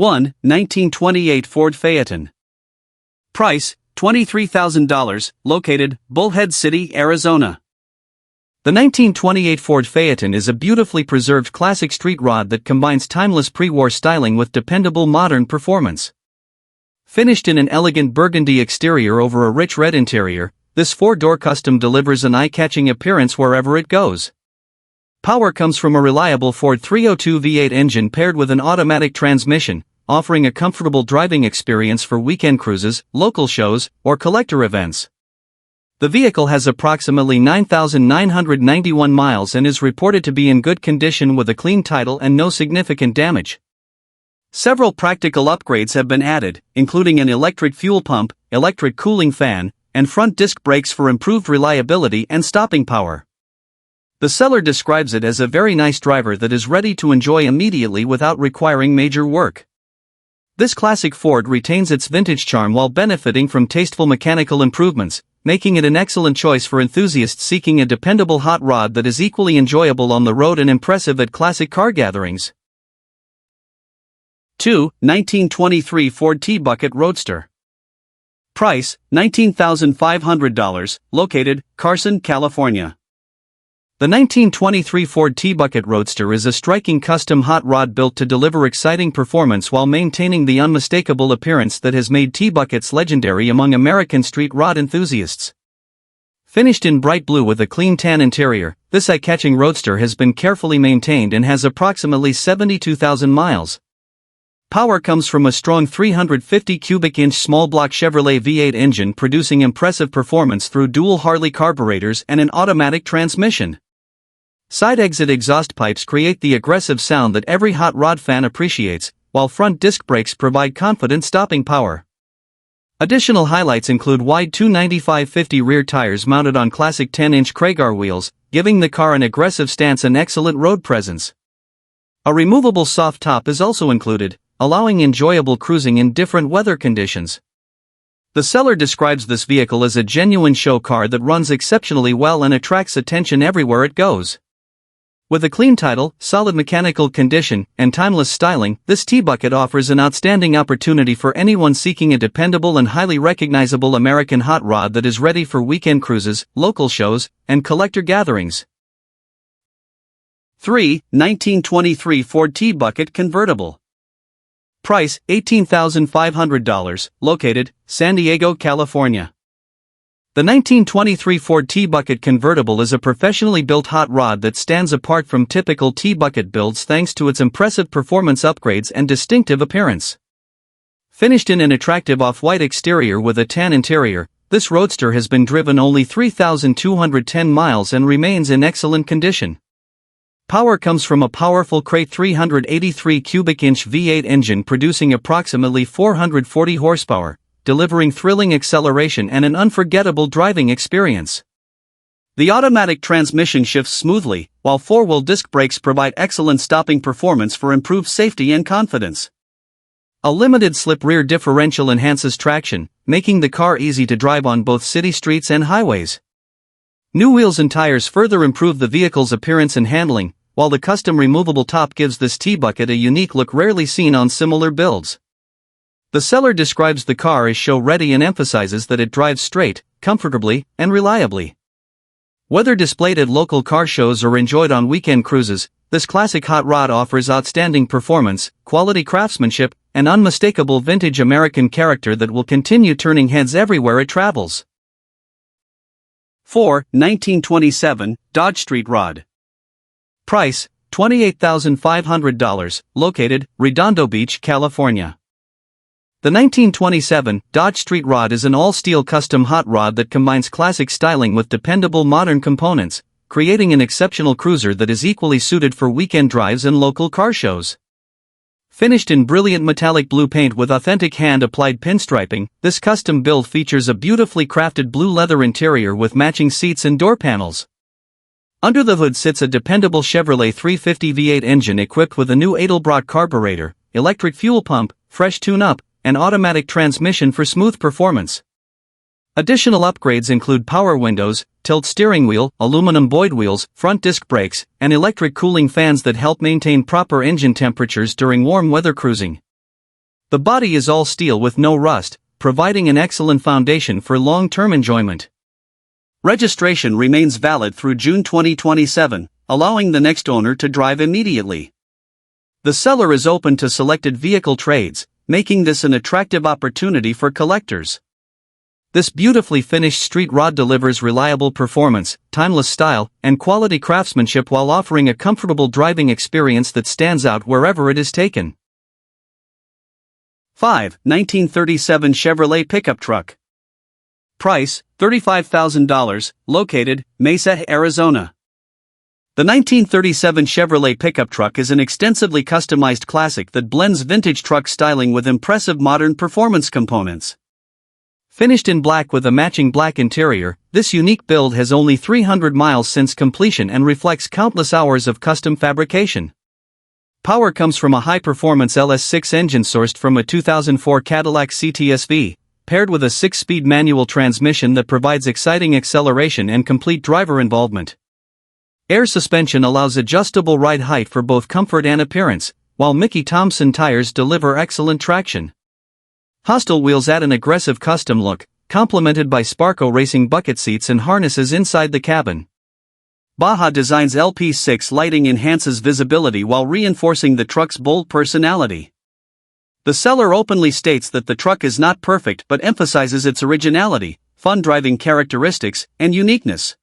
1. 1928 Ford Phaeton. Price, $23,000, located, Bullhead City, Arizona. The 1928 Ford Phaeton is a beautifully preserved classic street rod that combines timeless pre-war styling with dependable modern performance. Finished in an elegant burgundy exterior over a rich red interior, this four-door custom delivers an eye-catching appearance wherever it goes. Power comes from a reliable Ford 302 V8 engine paired with an automatic transmission, offering a comfortable driving experience for weekend cruises, local shows, or collector events. The vehicle has approximately 9,991 miles and is reported to be in good condition with a clean title and no significant damage. Several practical upgrades have been added, including an electric fuel pump, electric cooling fan, and front disc brakes for improved reliability and stopping power. The seller describes it as a very nice driver that is ready to enjoy immediately without requiring major work. This classic Ford retains its vintage charm while benefiting from tasteful mechanical improvements, making it an excellent choice for enthusiasts seeking a dependable hot rod that is equally enjoyable on the road and impressive at classic car gatherings. 2. 1923 Ford T-Bucket Roadster. Price, $19,500, located, Carson, California. The 1923 Ford T-Bucket Roadster is a striking custom hot rod built to deliver exciting performance while maintaining the unmistakable appearance that has made T-Buckets legendary among American street rod enthusiasts. Finished in bright blue with a clean tan interior, this eye-catching roadster has been carefully maintained and has approximately 72,000 miles. Power comes from a strong 350 cubic inch small block Chevrolet V8 engine producing impressive performance through dual Harley carburetors and an automatic transmission. Side exit exhaust pipes create the aggressive sound that every hot rod fan appreciates, while front disc brakes provide confident stopping power. Additional highlights include wide 295/50 rear tires mounted on classic 10-inch Craigar wheels, giving the car an aggressive stance and excellent road presence. A removable soft top is also included, allowing enjoyable cruising in different weather conditions. The seller describes this vehicle as a genuine show car that runs exceptionally well and attracts attention everywhere it goes. With a clean title, solid mechanical condition, and timeless styling, this T-Bucket offers an outstanding opportunity for anyone seeking a dependable and highly recognizable American hot rod that is ready for weekend cruises, local shows, and collector gatherings. 3. 1923 Ford T-Bucket Convertible. Price, $18,500, located, San Diego, California. The 1923 Ford T-Bucket Convertible is a professionally built hot rod that stands apart from typical T-Bucket builds thanks to its impressive performance upgrades and distinctive appearance. Finished in an attractive off-white exterior with a tan interior, this roadster has been driven only 3,210 miles and remains in excellent condition. Power comes from a powerful crate 383 cubic inch V8 engine producing approximately 440 horsepower, delivering thrilling acceleration and an unforgettable driving experience. The automatic transmission shifts smoothly, while four-wheel disc brakes provide excellent stopping performance for improved safety and confidence. A limited-slip rear differential enhances traction, making the car easy to drive on both city streets and highways. New wheels and tires further improve the vehicle's appearance and handling, while the custom removable top gives this T-Bucket a unique look rarely seen on similar builds. The seller describes the car as show-ready and emphasizes that it drives straight, comfortably, and reliably. Whether displayed at local car shows or enjoyed on weekend cruises, this classic hot rod offers outstanding performance, quality craftsmanship, and unmistakable vintage American character that will continue turning heads everywhere it travels. 4. 1927 Dodge Street Rod. Price, $28,500, located, Redondo Beach, California. The 1927 Dodge Street Rod is an all-steel custom hot rod that combines classic styling with dependable modern components, creating an exceptional cruiser that is equally suited for weekend drives and local car shows. Finished in brilliant metallic blue paint with authentic hand-applied pinstriping, this custom build features a beautifully crafted blue leather interior with matching seats and door panels. Under the hood sits a dependable Chevrolet 350 V8 engine equipped with a new Edelbrock carburetor, electric fuel pump, fresh tune-up, and automatic transmission for smooth performance. Additional upgrades include power windows, tilt steering wheel, aluminum Boyd wheels, front disc brakes, and electric cooling fans that help maintain proper engine temperatures during warm weather cruising. The body is all steel with no rust, providing an excellent foundation for long-term enjoyment. Registration remains valid through June 2027, allowing the next owner to drive immediately. The seller is open to selected vehicle trades, making this an attractive opportunity for collectors. This beautifully finished street rod delivers reliable performance, timeless style, and quality craftsmanship while offering a comfortable driving experience that stands out wherever it is taken. 5. 1937 Chevrolet Pickup Truck. Price, $35,000, located, Mesa, Arizona. The 1937 Chevrolet pickup truck is an extensively customized classic that blends vintage truck styling with impressive modern performance components. Finished in black with a matching black interior, this unique build has only 300 miles since completion and reflects countless hours of custom fabrication. Power comes from a high-performance LS6 engine sourced from a 2004 Cadillac CT-SV, paired with a 6-speed manual transmission that provides exciting acceleration and complete driver involvement. Air suspension allows adjustable ride height for both comfort and appearance, while Mickey Thompson tires deliver excellent traction. Hostel wheels add an aggressive custom look, complemented by Sparco racing bucket seats and harnesses inside the cabin. Baja Design's LP6 lighting enhances visibility while reinforcing the truck's bold personality. The seller openly states that the truck is not perfect but emphasizes its originality, fun driving characteristics, and uniqueness.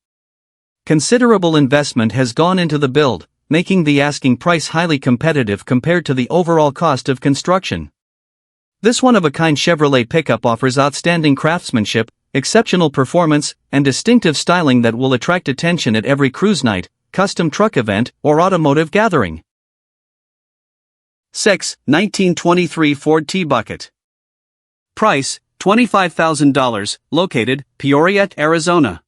Considerable investment has gone into the build, making the asking price highly competitive compared to the overall cost of construction. This one-of-a-kind Chevrolet pickup offers outstanding craftsmanship, exceptional performance, and distinctive styling that will attract attention at every cruise night, custom truck event, or automotive gathering. 6. 1923 Ford T-Bucket. Price, $25,000, located, Peoria, Arizona.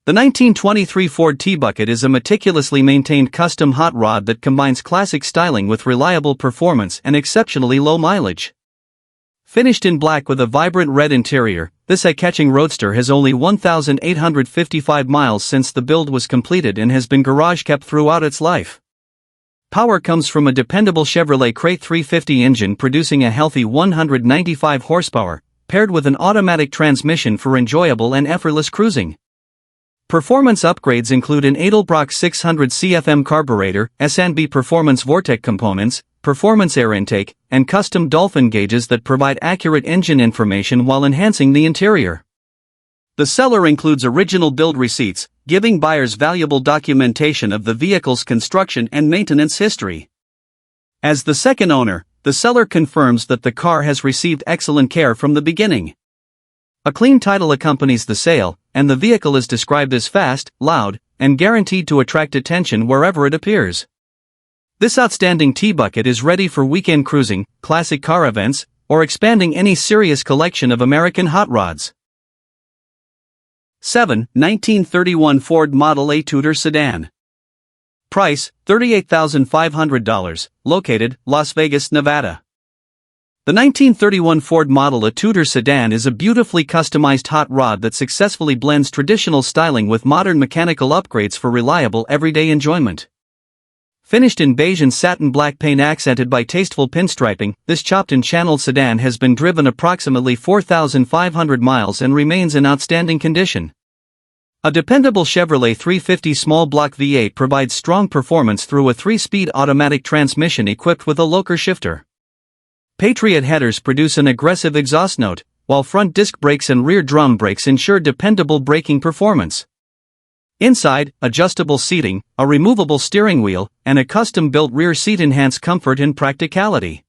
The 1923 Ford T-Bucket is a meticulously maintained custom hot rod that combines classic styling with reliable performance and exceptionally low mileage. Finished in black with a vibrant red interior, this eye-catching roadster has only 1,855 miles since the build was completed and has been garage-kept throughout its life. Power comes from a dependable Chevrolet Crate 350 engine producing a healthy 195 horsepower, paired with an automatic transmission for enjoyable and effortless cruising. Performance upgrades include an Edelbrock 600 CFM carburetor, S&B Performance Vortec components, performance air intake, and custom Dolphin gauges that provide accurate engine information while enhancing the interior. The seller includes original build receipts, giving buyers valuable documentation of the vehicle's construction and maintenance history. As the second owner, the seller confirms that the car has received excellent care from the beginning. A clean title accompanies the sale, and the vehicle is described as fast, loud, and guaranteed to attract attention wherever it appears. This outstanding T-Bucket is ready for weekend cruising, classic car events, or expanding any serious collection of American hot rods. 7. 1931 Ford Model A Tudor Sedan. Price, $38,500, located, Las Vegas, Nevada. The 1931 Ford Model A Tudor Sedan is a beautifully customized hot rod that successfully blends traditional styling with modern mechanical upgrades for reliable everyday enjoyment. Finished in beige and satin black paint accented by tasteful pinstriping, this chopped and channeled sedan has been driven approximately 4,500 miles and remains in outstanding condition. A dependable Chevrolet 350 small block V8 provides strong performance through a 3-speed automatic transmission equipped with a locker shifter. Patriot headers produce an aggressive exhaust note, while front disc brakes and rear drum brakes ensure dependable braking performance. Inside, adjustable seating, a removable steering wheel, and a custom-built rear seat enhance comfort and practicality.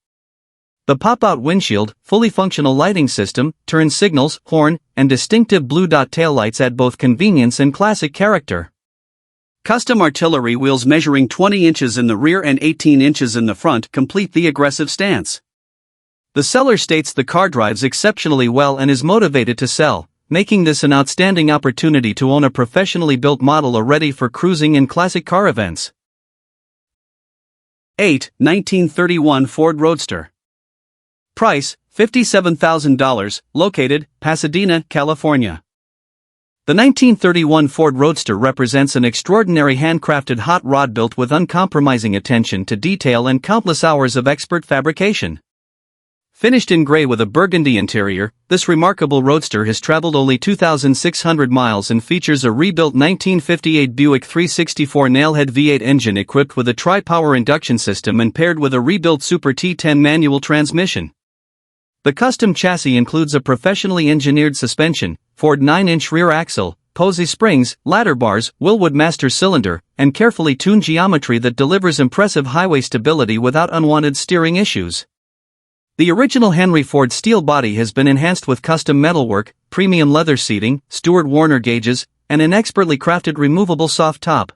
The pop-out windshield, fully functional lighting system, turn signals, horn, and distinctive blue dot taillights add both convenience and classic character. Custom artillery wheels measuring 20 inches in the rear and 18 inches in the front complete the aggressive stance. The seller states the car drives exceptionally well and is motivated to sell, making this an outstanding opportunity to own a professionally built model ready for cruising and classic car events. 8. 1931 Ford Roadster. Price, $57,000, located, Pasadena, California. The 1931 Ford Roadster represents an extraordinary handcrafted hot rod built with uncompromising attention to detail and countless hours of expert fabrication. Finished in gray with a burgundy interior, this remarkable roadster has traveled only 2,600 miles and features a rebuilt 1958 Buick 364 nailhead V8 engine equipped with a tri-power induction system and paired with a rebuilt Super T10 manual transmission. The custom chassis includes a professionally engineered suspension, Ford 9-inch rear axle, Posey springs, ladder bars, Willwood master cylinder, and carefully tuned geometry that delivers impressive highway stability without unwanted steering issues. The original Henry Ford steel body has been enhanced with custom metalwork, premium leather seating, Stewart Warner gauges, and an expertly crafted removable soft top.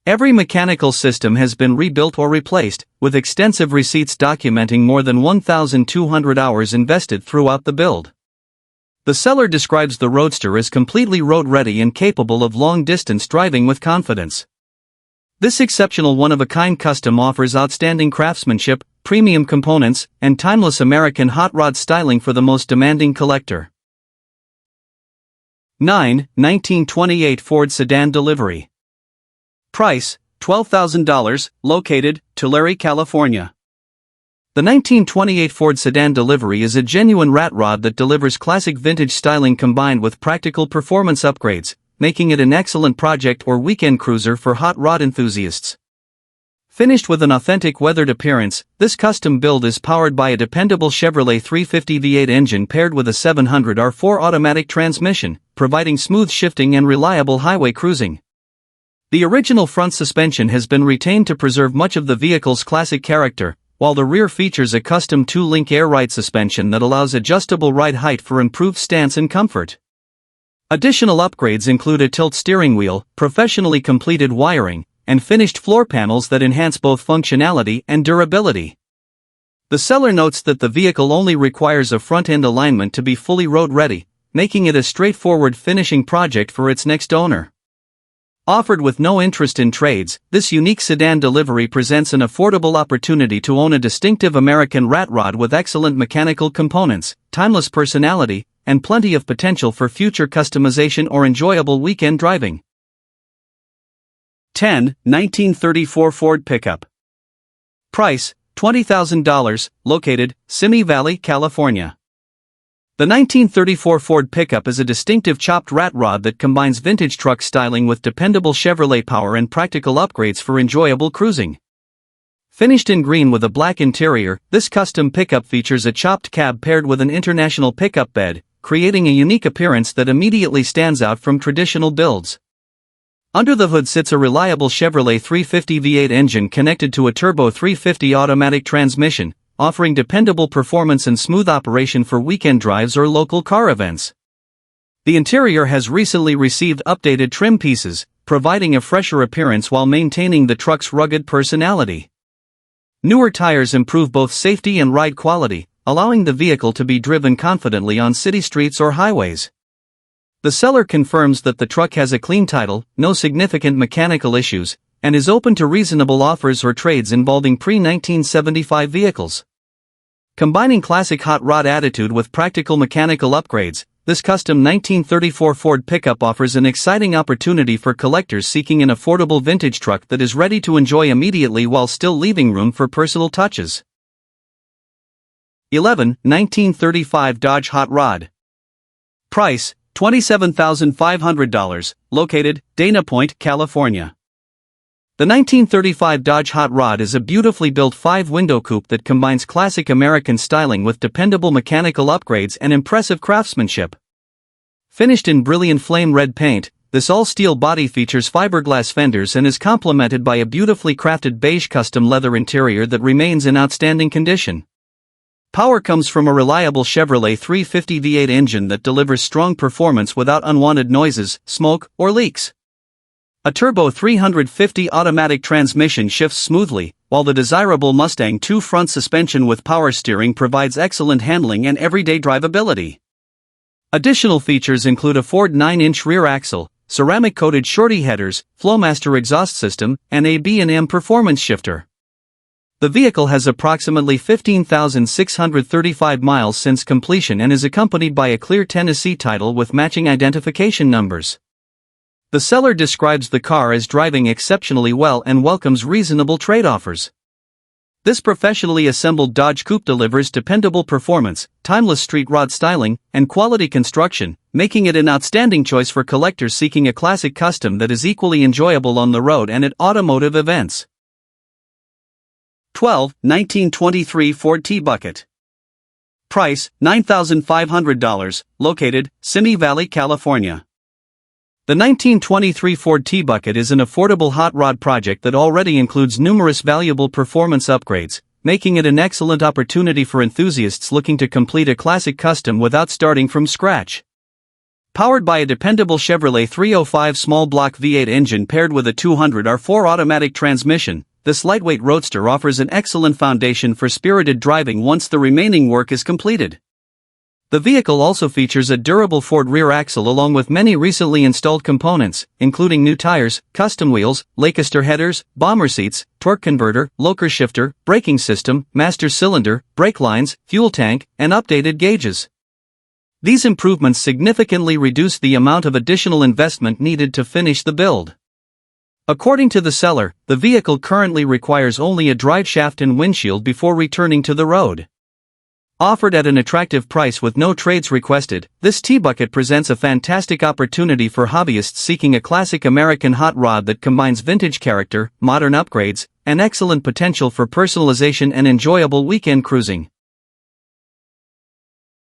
Every mechanical system has been rebuilt or replaced, with extensive receipts documenting more than 1,200 hours invested throughout the build. The seller describes the Roadster as completely road-ready and capable of long-distance driving with confidence. This exceptional one-of-a-kind custom offers outstanding craftsmanship, premium components, and timeless American hot rod styling for the most demanding collector. 9. 1928 Ford Sedan Delivery. Price, $12,000, located, Tulare, California. The 1928 Ford Sedan Delivery is a genuine rat rod that delivers classic vintage styling combined with practical performance upgrades, making it an excellent project or weekend cruiser for hot rod enthusiasts. Finished with an authentic weathered appearance, this custom build is powered by a dependable Chevrolet 350 V8 engine paired with a 700R4 automatic transmission, providing smooth shifting and reliable highway cruising. The original front suspension has been retained to preserve much of the vehicle's classic character, while the rear features a custom 2-link air ride suspension that allows adjustable ride height for improved stance and comfort. Additional upgrades include a tilt steering wheel, professionally completed wiring, and finished floor panels that enhance both functionality and durability. The seller notes that the vehicle only requires a front-end alignment to be fully road-ready, making it a straightforward finishing project for its next owner. Offered with no interest in trades, this unique sedan delivery presents an affordable opportunity to own a distinctive American rat rod with excellent mechanical components, timeless personality, and plenty of potential for future customization or enjoyable weekend driving. 10. 1934 Ford Pickup. Price, $20,000, located, Simi Valley, California. The 1934 Ford Pickup is a distinctive chopped rat rod that combines vintage truck styling with dependable Chevrolet power and practical upgrades for enjoyable cruising. Finished in green with a black interior, this custom pickup features a chopped cab paired with an international pickup bed, creating a unique appearance that immediately stands out from traditional builds. Under the hood sits a reliable Chevrolet 350 V8 engine connected to a turbo 350 automatic transmission, offering dependable performance and smooth operation for weekend drives or local car events. The interior has recently received updated trim pieces, providing a fresher appearance while maintaining the truck's rugged personality. Newer tires improve both safety and ride quality, allowing the vehicle to be driven confidently on city streets or highways. The seller confirms that the truck has a clean title, no significant mechanical issues, and is open to reasonable offers or trades involving pre-1975 vehicles. Combining classic hot rod attitude with practical mechanical upgrades, this custom 1934 Ford pickup offers an exciting opportunity for collectors seeking an affordable vintage truck that is ready to enjoy immediately while still leaving room for personal touches. 11. 1935 Dodge Hot Rod. Price, $27,500, located, Dana Point, California. The 1935 Dodge Hot Rod is a beautifully built 5-window coupe that combines classic American styling with dependable mechanical upgrades and impressive craftsmanship. Finished in brilliant flame red paint, this all-steel body features fiberglass fenders and is complemented by a beautifully crafted beige custom leather interior that remains in outstanding condition. Power comes from a reliable Chevrolet 350 V8 engine that delivers strong performance without unwanted noises, smoke, or leaks. A turbo 350 automatic transmission shifts smoothly, while the desirable Mustang 2 front suspension with power steering provides excellent handling and everyday drivability. Additional features include a Ford 9-inch rear axle, ceramic-coated shorty headers, Flowmaster exhaust system, and a B&M performance shifter. The vehicle has approximately 15,635 miles since completion and is accompanied by a clear Tennessee title with matching identification numbers. The seller describes the car as driving exceptionally well and welcomes reasonable trade offers. This professionally assembled Dodge Coupe delivers dependable performance, timeless street rod styling, and quality construction, making it an outstanding choice for collectors seeking a classic custom that is equally enjoyable on the road and at automotive events. 12. 1923 Ford T-Bucket. Price, $9,500, located, Simi Valley, California. The 1923 Ford T-Bucket is an affordable hot rod project that already includes numerous valuable performance upgrades, making it an excellent opportunity for enthusiasts looking to complete a classic custom without starting from scratch. Powered by a dependable Chevrolet 305 small block V8 engine paired with a 200R4 automatic transmission, this lightweight roadster offers an excellent foundation for spirited driving once the remaining work is completed. The vehicle also features a durable Ford rear axle along with many recently installed components, including new tires, custom wheels, Lancaster headers, bomber seats, torque converter, locker shifter, braking system, master cylinder, brake lines, fuel tank, and updated gauges. These improvements significantly reduce the amount of additional investment needed to finish the build. According to the seller, the vehicle currently requires only a drive shaft and windshield before returning to the road. Offered at an attractive price with no trades requested, this T-Bucket presents a fantastic opportunity for hobbyists seeking a classic American hot rod that combines vintage character, modern upgrades, and excellent potential for personalization and enjoyable weekend cruising.